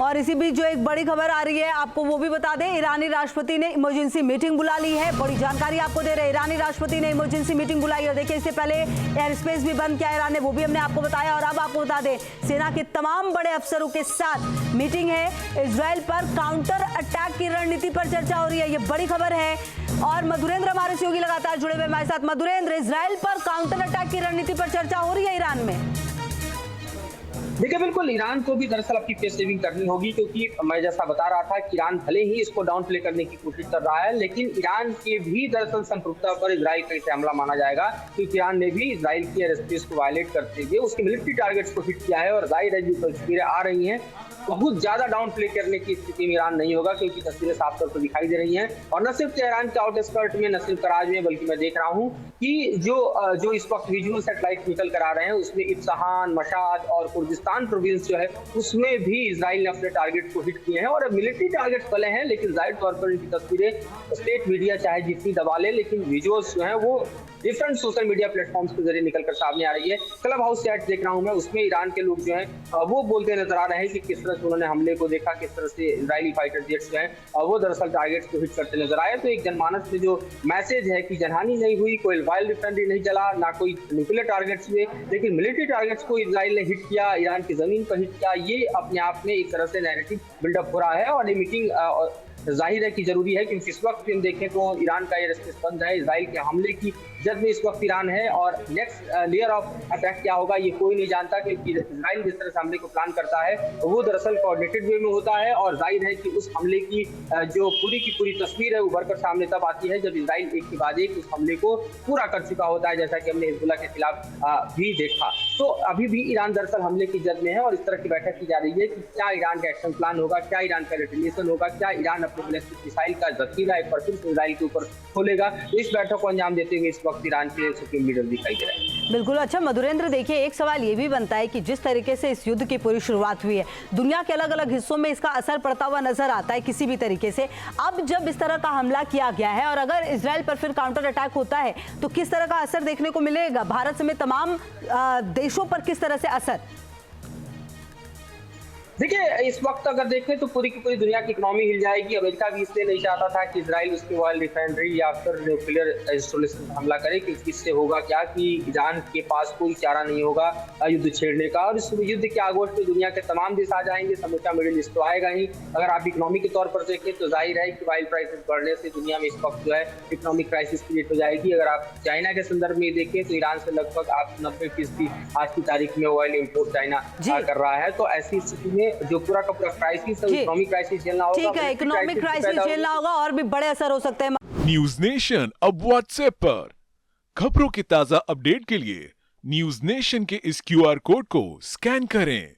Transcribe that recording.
और इसी बीच जो एक बड़ी खबर आ रही है आपको वो भी बता दें, ईरानी राष्ट्रपति ने इमरजेंसी मीटिंग बुला ली है। बड़ी जानकारी आपको दे रहे हैं, ईरानी राष्ट्रपति ने इमरजेंसी मीटिंग बुलाई और देखिए इससे पहले एयर स्पेस भी बंद किया ईरान ने, वो भी हमने आपको बताया। और अब आपको बता दें, सेना के तमाम बड़े अफसरों के साथ मीटिंग है। इजराइल पर काउंटर अटैक की रणनीति पर चर्चा हो रही है, ये बड़ी खबर है। और मधुरेंद्र हमारे सहयोगी लगातार जुड़े हुए हमारे साथ। मधुरेंद्र, इजराइल पर काउंटर अटैक की रणनीति पर चर्चा हो रही है ईरान में। देखिए, बिल्कुल ईरान को भी दरअसल अपनी फेस सेविंग करनी होगी, क्योंकि मैं जैसा बता रहा था कि ईरान भले ही इसको डाउन प्ले करने की कोशिश कर रहा है, लेकिन ईरान के भी दरअसल संप्रभुता पर इजराइल का इसे हमला माना जाएगा, क्योंकि ईरान ने भी इजराइल की एयर स्पेस को वायलेट करते हुए उसके मिलिट्री टारगेट्स को हिट किया है। और जाहिर है जो तस्वीरें आ रही हैं, बहुत ज्यादा डाउन प्ले करने की स्थिति में ईरान नहीं होगा, क्योंकि तस्वीरें साफ तौर पर दिखाई दे रही हैं। और न सिर्फ तेहरान के आउटस्कर्ट में, न सिर्फ कराज में, बल्कि मैं देख रहा हूं कि जो इस वक्त विजुअल सैटेलाइट निकल कर आ रहे हैं, उसमें इब्सहान, मशाद और कुर्दिस्तान प्रोविंस जो है उसमें भी इजराइल ने अपने टारगेट को हिट किए हैं। और मिलिट्री टारगेट्स भले हैं, लेकिन जाहिर तौर पर इनकी तस्वीरें स्टेट मीडिया चाहे जितनी दबा ले, लेकिन विजुअल्स जो है वो डिफरेंट सोशल मीडिया प्लेटफॉर्म्स के जरिए निकल कर सामने आ रही है। क्लब हाउस चैट देख रहा हूं मैं, उसमें ईरान के लोग जो हैं वो बोलते नजर आ रहे हैं कि किस तरह से उन्होंने हमले को देखा, किस तरह से इजरायली फाइटर जेट्स जो हैं वो दरअसल टारगेट्स को हिट करते नजर आए। तो एक जनमानस में जो मैसेज है कि जनहानि नहीं हुई, कोई वाइल्ड रिफाइनरी नहीं चला, ना कोई न्यूक्लियर टारगेट्स हुए, लेकिन मिलिट्री टारगेट्स को इजराइल ने हिट किया, ईरान की जमीन पर हिट किया, ये अपने आप में एक तरह से नैरेटिव बिल्डअप हो रहा है। और ये मीटिंग जाहिर है कि जरूरी है, क्योंकि इस वक्त हम देखें तो ईरान का एयर स्पेस बंद है, इजराइल के हमले की जद में इस वक्त ईरान है। और नेक्स्ट लेयर ऑफ अटैक क्या होगा ये कोई नहीं जानता, क्योंकि इजराइल जिस तरह से हमले को प्लान करता है वो दरअसल कोऑर्डिनेटेड वे में होता है। और जाहिर है कि उस हमले की जो पूरी की पूरी तस्वीर है उभर कर सामने तब आती है जब इजराइल एक के बाद एक उस हमले को पूरा कर चुका होता है, जैसा कि हमने हिजबुल्लाह के खिलाफ भी देखा। तो अभी भी ईरान दरअसल हमले की जद में है और इस तरह की बैठक की जा रही है कि क्या ईरान का एक्शन प्लान होगा, क्या ईरान का रिटेलिएशन होगा, क्या ईरान अपने बैलिस्टिक मिसाइल का जखीरा एक बार फिर से इजराइल के ऊपर खोलेगा। इस बैठक को अंजाम देते हुए इस वक्त ईरान के सुप्रीम लीडर दिखाई दे रहे हैं। बिल्कुल। अच्छा मधुरेंद्र, देखिए एक सवाल ये भी बनता है कि जिस तरीके से इस युद्ध की पूरी शुरुआत हुई है, दुनिया के अलग अलग हिस्सों में इसका असर पड़ता हुआ नजर आता है किसी भी तरीके से। अब जब इस तरह का हमला किया गया है और अगर इजराइल पर फिर काउंटर अटैक होता है तो किस तरह का असर देखने को मिलेगा, भारत समेत तमाम देशों पर किस तरह से असर? देखिए, इस वक्त अगर देखें तो पूरी की पूरी दुनिया की इकोनॉमी हिल जाएगी। अमेरिका भी इसलिए नहीं चाहता था कि इजराइल उसकी ऑयल रिफाइनरी या फिर न्यूक्लियर इंस्टॉलेशन पर हमला करे, क्योंकि इससे होगा क्या कि ईरान के पास कोई चारा नहीं होगा युद्ध छेड़ने का। और इस युद्ध के आगोश में दुनिया के तमाम देश आ जाएंगे, समूचा मिडिल ईस्ट तो आएगा ही। अगर आप इकोनॉमी के तौर पर देखें तो जाहिर है कि ऑयल प्राइसेस बढ़ने से दुनिया में इस वक्त जो है इकोनॉमिक क्राइसिस क्रिएट हो जाएगी। अगर आप चाइना के संदर्भ में देखें तो ईरान से लगभग आप 90% आज की तारीख में ऑयल इम्पोर्ट चाइना कर रहा है। तो ऐसी स्थिति में जो पूरा का पूरा क्राइसिस है, इकोनॉमिक क्राइसिस झेलना होगा। ठीक है, इकोनॉमिक क्राइसिस झेलना होगा और भी बड़े असर हो सकते हैं। न्यूज नेशन अब व्हाट्सएप पर खबरों के ताजा अपडेट के लिए न्यूज नेशन के इस QR कोड को स्कैन करें।